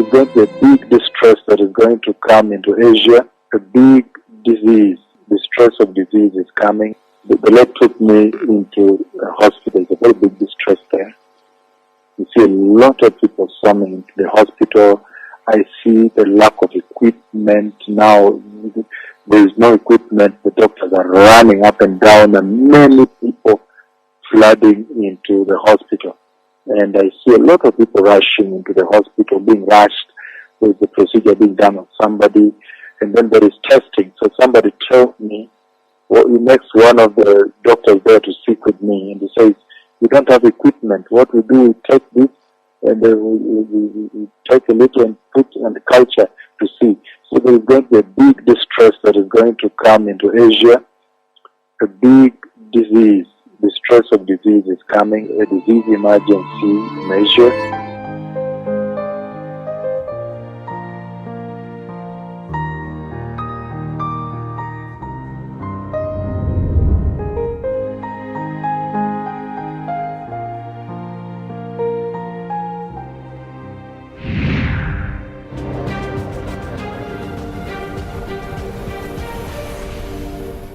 is going to be a big distress that is going to come into Asia. A big disease, distress of disease is coming. The Lord took me into a hospital. It's a very big distress there. You see a lot of people swarming into the hospital. I see the lack of equipment now. There is no equipment. The doctors are running up and down, and many people flooding into the hospital. And I see a lot of people rushing into the hospital, being rushed with the procedure being done on somebody. And then there is testing. So somebody told me, well, he makes one of the doctors there to speak with me, and he says, "We don't have equipment. What we do, we take this and we take a little and put on the culture to see." So there is going to be a big distress that is going to come into Asia. A big disease, distress of disease is coming, a disease emergency measure.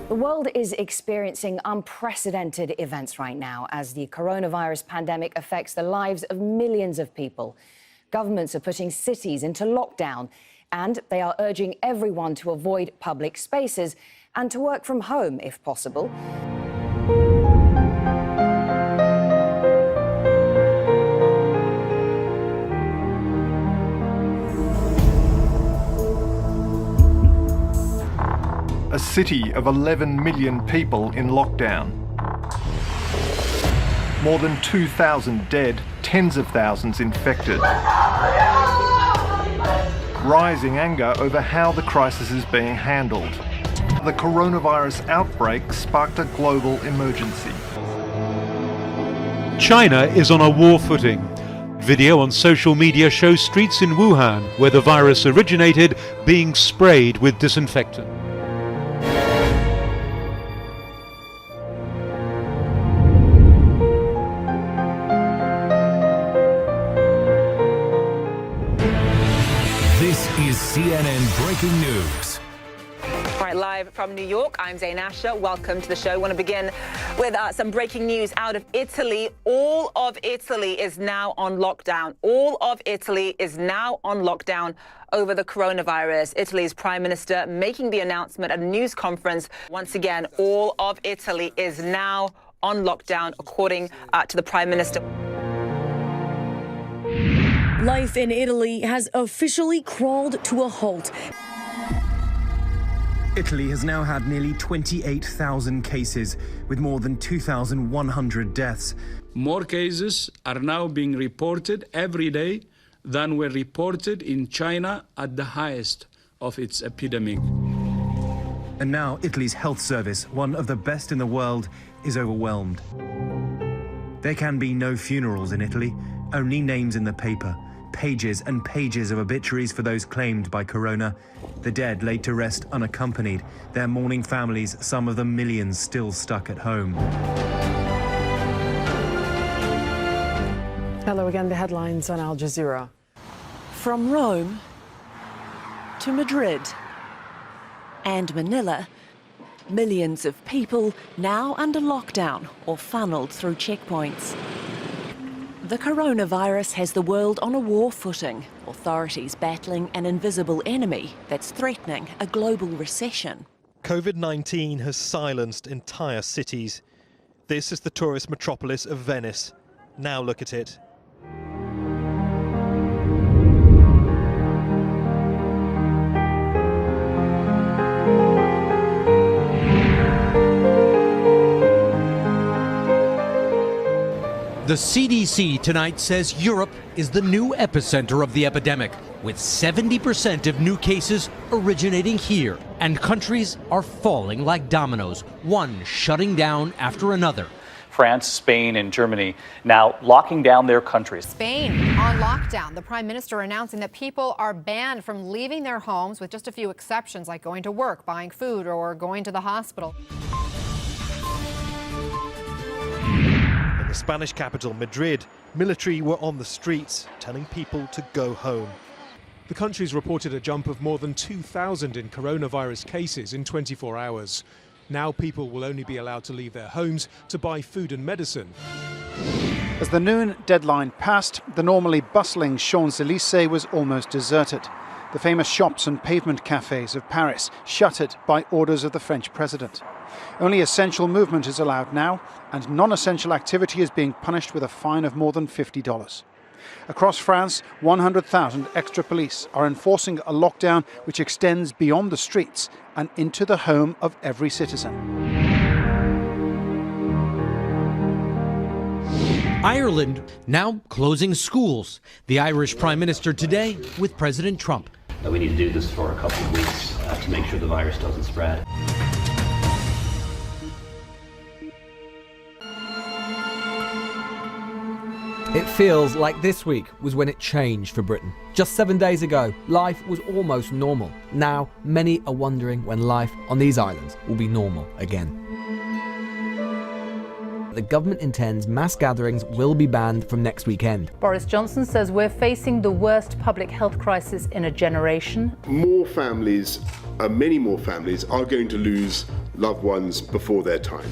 The world is experiencing unprecedented events right now as the coronavirus pandemic affects the lives of millions of people. Governments are putting cities into lockdown, and they are urging everyone to avoid public spaces and to work from home if possible. A city of 11 million people in lockdown. More than 2,000 dead, tens of thousands infected. Rising anger over how the crisis is being handled. The coronavirus outbreak sparked a global emergency. China is on a war footing. Video on social media shows streets in Wuhan, where the virus originated, being sprayed with disinfectant. CNN Breaking News. All right, live from New York, I'm Zain Asher. Welcome to the show. I want to begin with some breaking news out of Italy. All of Italy is now on lockdown. All of Italy is now on lockdown over the coronavirus. Italy's Prime Minister making the announcement at a news conference. Once again, all of Italy is now on lockdown, according to the Prime Minister. Life in Italy has officially crawled to a halt. Italy has now had nearly 28,000 cases, with more than 2,100 deaths. More cases are now being reported every day than were reported in China at the highest of its epidemic. And now Italy's health service, one of the best in the world, is overwhelmed. There can be no funerals in Italy, only names in the paper. Pages and pages of obituaries for those claimed by corona. The dead laid to rest unaccompanied, their mourning families, some of them millions, still stuck at home. Hello again, the headlines on Al Jazeera. From Rome to Madrid and Manila, millions of people now under lockdown or funneled through checkpoints. The coronavirus has the world on a war footing, authorities battling an invisible enemy that's threatening a global recession. COVID-19 has silenced entire cities. This is the tourist metropolis of Venice. Now look at it. The CDC tonight says Europe is the new epicenter of the epidemic, with 70% of new cases originating here. And countries are falling like dominoes, one shutting down after another. France, Spain, and Germany now locking down their countries. Spain on lockdown. The Prime Minister announcing that people are banned from leaving their homes with just a few exceptions, like going to work, buying food, or going to the hospital. In the Spanish capital, Madrid, military were on the streets telling people to go home. The country's reported a jump of more than 2,000 in coronavirus cases in 24 hours. Now people will only be allowed to leave their homes to buy food and medicine. As the noon deadline passed, the normally bustling Champs-Élysées was almost deserted. The famous shops and pavement cafes of Paris shuttered by orders of the French president. Only essential movement is allowed now, and non-essential activity is being punished with a fine of more than $50. Across France, 100,000 extra police are enforcing a lockdown which extends beyond the streets and into the home of every citizen. Ireland now closing schools. The Irish Prime Minister today with President Trump. We need to do this for a couple of weeks to make sure the virus doesn't spread. It feels like this week was when it changed for Britain. Just 7 days ago, life was almost normal. Now, many are wondering when life on these islands will be normal again. The government intends mass gatherings will be banned from next weekend. Boris Johnson says we're facing the worst public health crisis in a generation. More families, many more families, are going to lose loved ones before their time.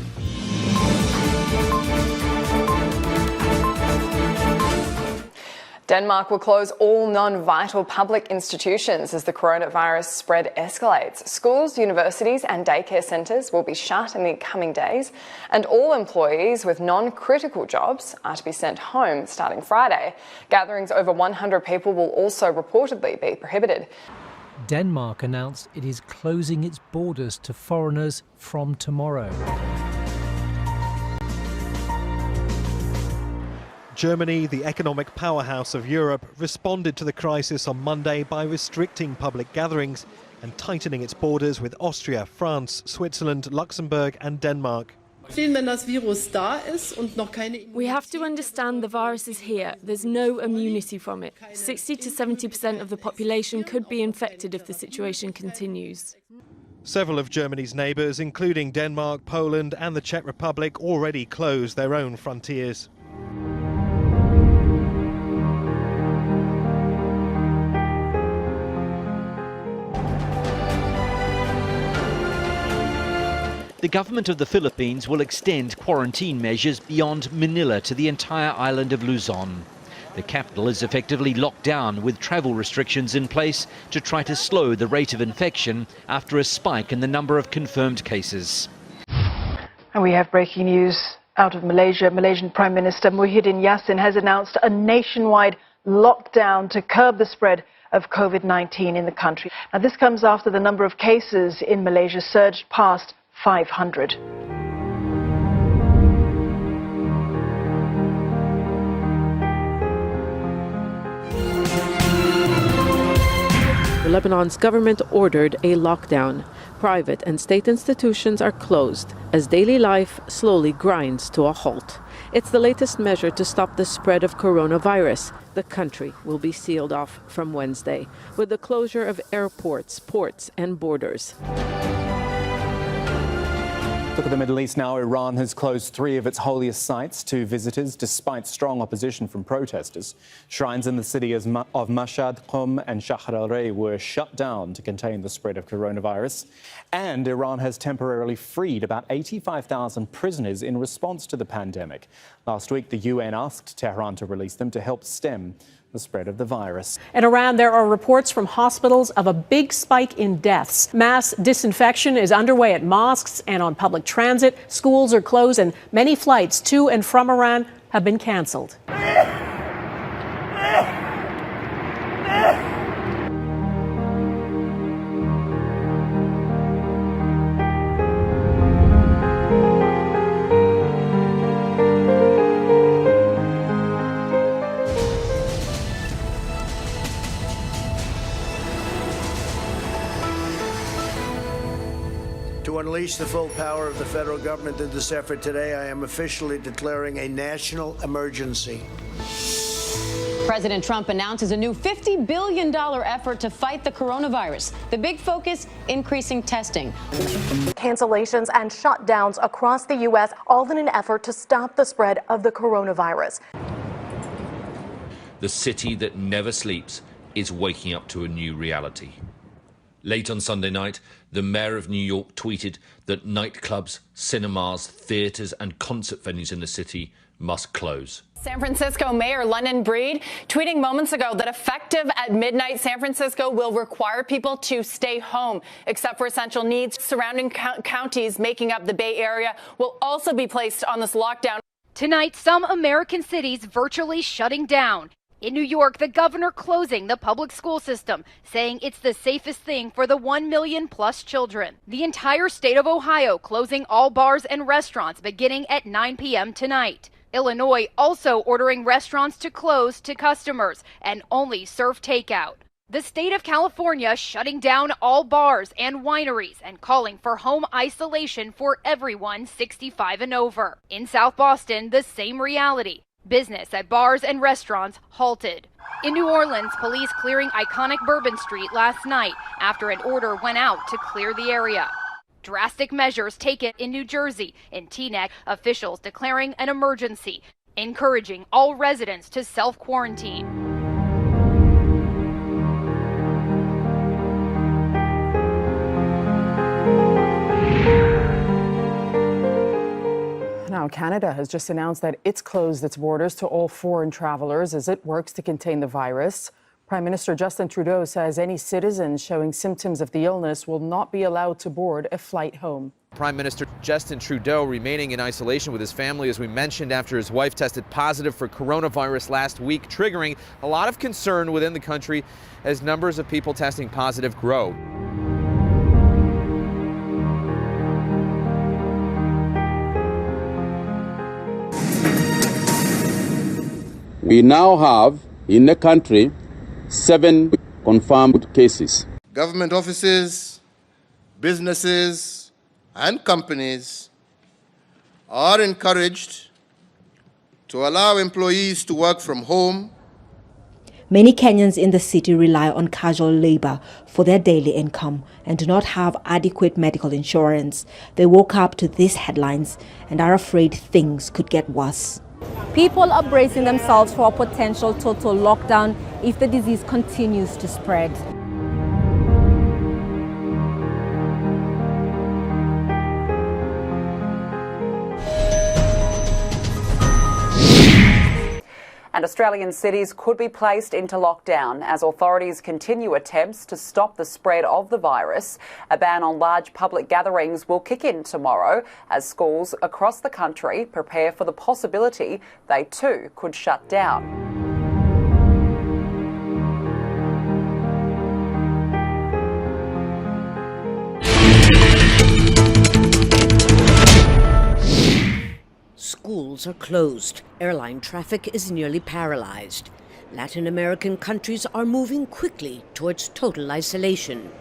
Denmark will close all non-vital public institutions as the coronavirus spread escalates. Schools, universities and daycare centres will be shut in the coming days, and all employees with non-critical jobs are to be sent home starting Friday. Gatherings over 100 people will also reportedly be prohibited. Denmark announced it is closing its borders to foreigners from tomorrow. Germany, the economic powerhouse of Europe, responded to the crisis on Monday by restricting public gatherings and tightening its borders with Austria, France, Switzerland, Luxembourg and Denmark. We have to understand the virus is here. There's no immunity from it. 60 to 70% of the population could be infected if the situation continues. Several of Germany's neighbours, including Denmark, Poland and the Czech Republic, already closed their own frontiers. The government of the Philippines will extend quarantine measures beyond Manila to the entire island of Luzon. The capital is effectively locked down with travel restrictions in place to try to slow the rate of infection after a spike in the number of confirmed cases. And we have breaking news out of Malaysia. Malaysian Prime Minister Muhyiddin Yassin has announced a nationwide lockdown to curb the spread of COVID-19 in the country. Now, this comes after the number of cases in Malaysia surged past 500. Lebanon's government ordered a lockdown. Private and state institutions are closed as daily life slowly grinds to a halt. It's the latest measure to stop the spread of coronavirus. The country will be sealed off from Wednesday with the closure of airports, ports and borders. Look at the Middle East now. Iran has closed 3 of its holiest sites to visitors despite strong opposition from protesters. Shrines in the city of Mashhad, Qom and Shahr al-Rey were shut down to contain the spread of coronavirus. And Iran has temporarily freed about 85,000 prisoners in response to the pandemic. Last week, the UN asked Tehran to release them to help stem the spread of the virus. In Iran, there are reports from hospitals of a big spike in deaths. Mass disinfection is underway at mosques and on public transit. Schools are closed and many flights to and from Iran have been canceled. To unleash the full power of the federal government in this effort today, I am officially declaring a national emergency. President Trump announces a new $50 billion effort to fight the coronavirus. The big focus, increasing testing. Cancellations and shutdowns across the U.S., all in an effort to stop the spread of the coronavirus. The city that never sleeps is waking up to a new reality. Late on Sunday night, the mayor of New York tweeted that nightclubs, cinemas, theatres and concert venues in the city must close. San Francisco Mayor London Breed tweeting moments ago that effective at midnight, San Francisco will require people to stay home except for essential needs. Surrounding counties making up the Bay Area will also be placed on this lockdown. Tonight, some American cities virtually shutting down. In New York, the governor closing the public school system, saying it's the safest thing for the 1 million plus children. The entire state of Ohio closing all bars and restaurants beginning at 9 p.m. tonight. Illinois also ordering restaurants to close to customers and only serve takeout. The state of California shutting down all bars and wineries and calling for home isolation for everyone 65 and over. In South Boston, the same reality. Business at bars and restaurants halted. In New Orleans, police clearing iconic Bourbon Street last night after an order went out to clear the area. Drastic measures taken in New Jersey. In Teaneck, officials declaring an emergency, encouraging all residents to self-quarantine. Now, Canada has just announced that it's closed its borders to all foreign travelers as it works to contain the virus. Prime Minister Justin Trudeau says any citizens showing symptoms of the illness will not be allowed to board a flight home. Prime Minister Justin Trudeau remaining in isolation with his family, as we mentioned, after his wife tested positive for coronavirus last week, triggering a lot of concern within the country as numbers of people testing positive grow. We now have in the country 7 confirmed cases. Government offices, businesses, and companies are encouraged to allow employees to work from home. Many Kenyans in the city rely on casual labor for their daily income and do not have adequate medical insurance. They woke up to these headlines and are afraid things could get worse. People are bracing themselves for a potential total lockdown if the disease continues to spread. And Australian cities could be placed into lockdown as authorities continue attempts to stop the spread of the virus. A ban on large public gatherings will kick in tomorrow as schools across the country prepare for the possibility they too could shut down. Schools are closed. Airline traffic is nearly paralyzed. Latin American countries are moving quickly towards total isolation.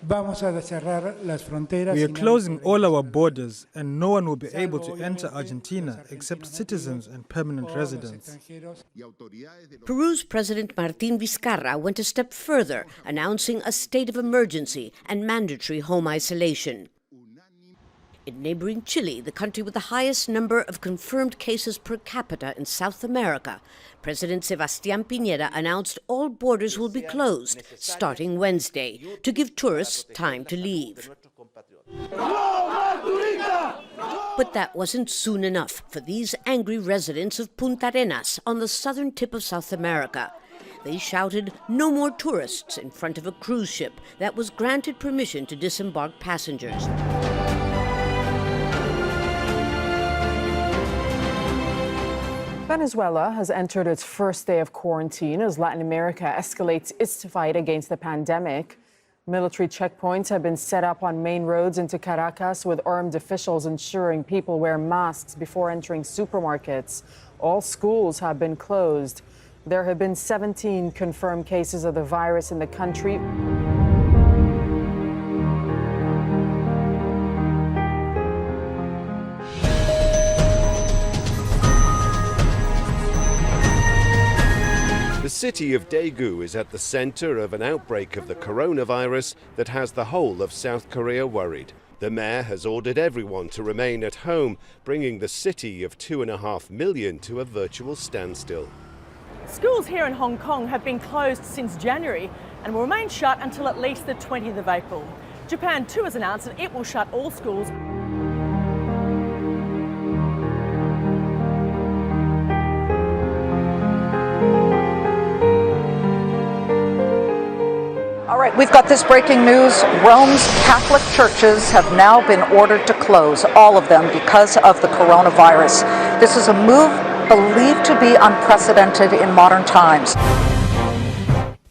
We are closing all our borders and no one will be able to enter Argentina except citizens and permanent residents. Peru's President Martín Vizcarra went a step further, announcing a state of emergency and mandatory home isolation. In neighboring Chile, the country with the highest number of confirmed cases per capita in South America, President Sebastián Piñera announced all borders will be closed starting Wednesday to give tourists time to leave. But that wasn't soon enough for these angry residents of Punta Arenas on the southern tip of South America. They shouted, "No more tourists," in front of a cruise ship that was granted permission to disembark passengers. Venezuela has entered its first day of quarantine as Latin America escalates its fight against the pandemic. Military checkpoints have been set up on main roads into Caracas with armed officials ensuring people wear masks before entering supermarkets. All schools have been closed. There have been 17 confirmed cases of the virus in the country. The city of Daegu is at the center of an outbreak of the coronavirus that has the whole of South Korea worried. The mayor has ordered everyone to remain at home, bringing the city of 2.5 million to a virtual standstill. Schools here in Hong Kong have been closed since January and will remain shut until at least the 20th of April. Japan too has announced that it will shut all schools. All right, we've got this breaking news. Rome's Catholic churches have now been ordered to close, all of them, because of the coronavirus. This is a move believed to be unprecedented in modern times.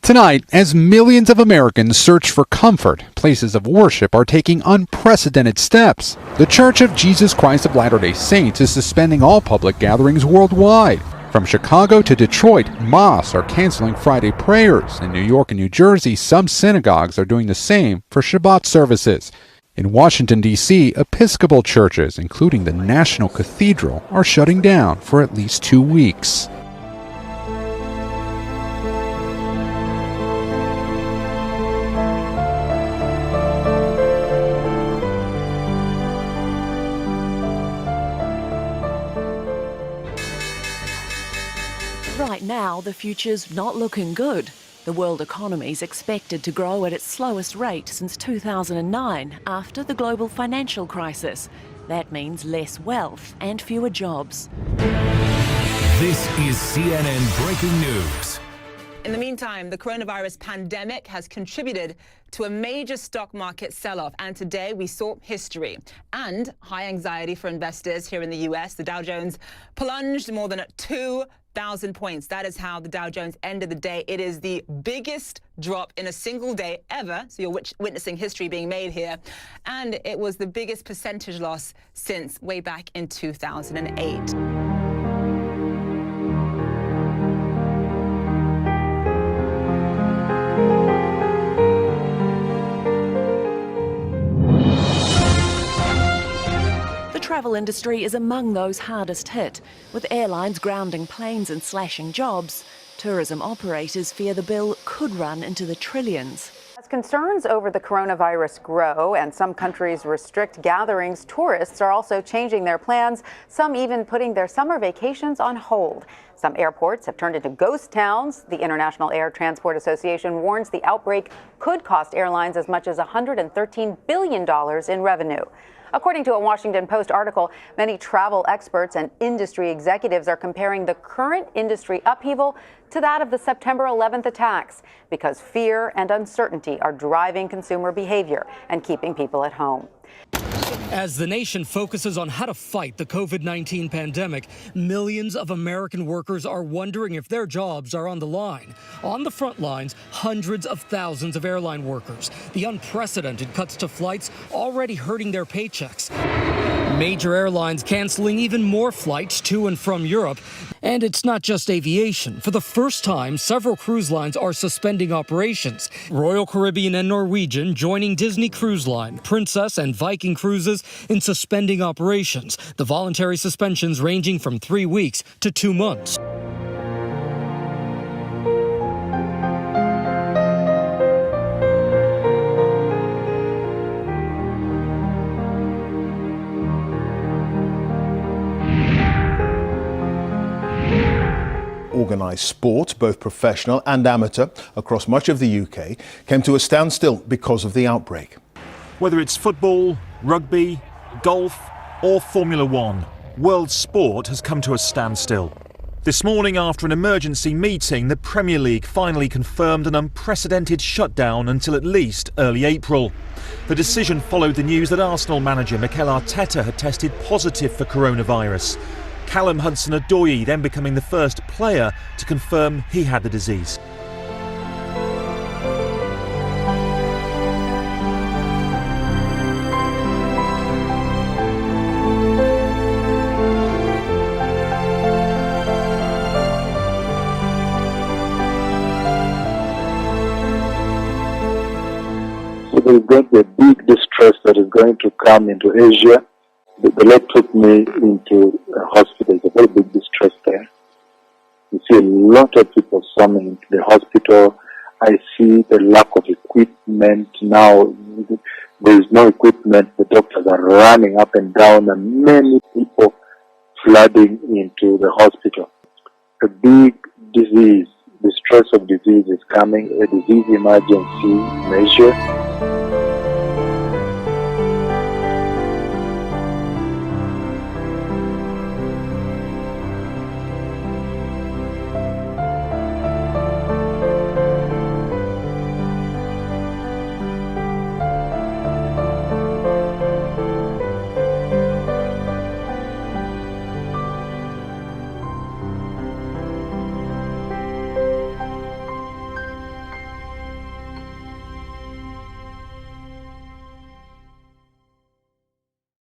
Tonight, as millions of Americans search for comfort, places of worship are taking unprecedented steps. The Church of Jesus Christ of Latter-day Saints is suspending all public gatherings worldwide. From Chicago to Detroit, mosques are canceling Friday prayers. In New York and New Jersey, some synagogues are doing the same for Shabbat services. In Washington, D.C., Episcopal churches, including the National Cathedral, are shutting down for at least 2 weeks. Right now, the future's not looking good. The world economy is expected to grow at its slowest rate since 2009, after the global financial crisis. That means less wealth and fewer jobs. This is CNN Breaking News. In the meantime, the coronavirus pandemic has contributed to a major stock market sell-off, and today we saw history and high anxiety for investors here in the US. The Dow Jones plunged more than 2,000 points. That is how the Dow Jones ended the day. It is the biggest drop in a single day ever, so you're witnessing history being made here, and it was the biggest percentage loss since way back in 2008. The travel industry is among those hardest hit, with airlines grounding planes and slashing jobs. Tourism operators fear the bill could run into the trillions. As concerns over the coronavirus grow and some countries restrict gatherings, tourists are also changing their plans, some even putting their summer vacations on hold. Some airports have turned into ghost towns. The International Air Transport Association warns the outbreak could cost airlines as much as $113 billion in revenue. According to a Washington Post article, many travel experts and industry executives are comparing the current industry upheaval to that of the September 11th attacks, because fear and uncertainty are driving consumer behavior and keeping people at home. As the nation focuses on how to fight the COVID-19 pandemic, millions of American workers are wondering if their jobs are on the line. On the front lines, hundreds of thousands of airline workers. The unprecedented cuts to flights already hurting their paychecks. Major airlines canceling even more flights to and from Europe. And it's not just aviation. For the first time, several cruise lines are suspending operations. Royal Caribbean and Norwegian joining Disney Cruise Line, Princess and Viking Cruises in suspending operations. The voluntary suspensions ranging from 3 weeks to 2 months. Organised sport, both professional and amateur, across much of the UK, came to a standstill because of the outbreak. Whether it's football, rugby, golf or Formula One, world sport has come to a standstill. This morning, after an emergency meeting, the Premier League finally confirmed an unprecedented shutdown until at least early April. The decision followed the news that Arsenal manager Mikel Arteta had tested positive for coronavirus. Callum Hudson-Odoi then becoming the first player to confirm he had the disease. So there's going to be a big distress that is going to come into Asia. The Lord took me into a hospital. It's a very big distress there. You see a lot of people swarming into the hospital. I see the lack of equipment now. There is no equipment. The doctors are running up and down, and many people flooding into the hospital. A big disease, the stress of disease is coming, a disease emergency measure.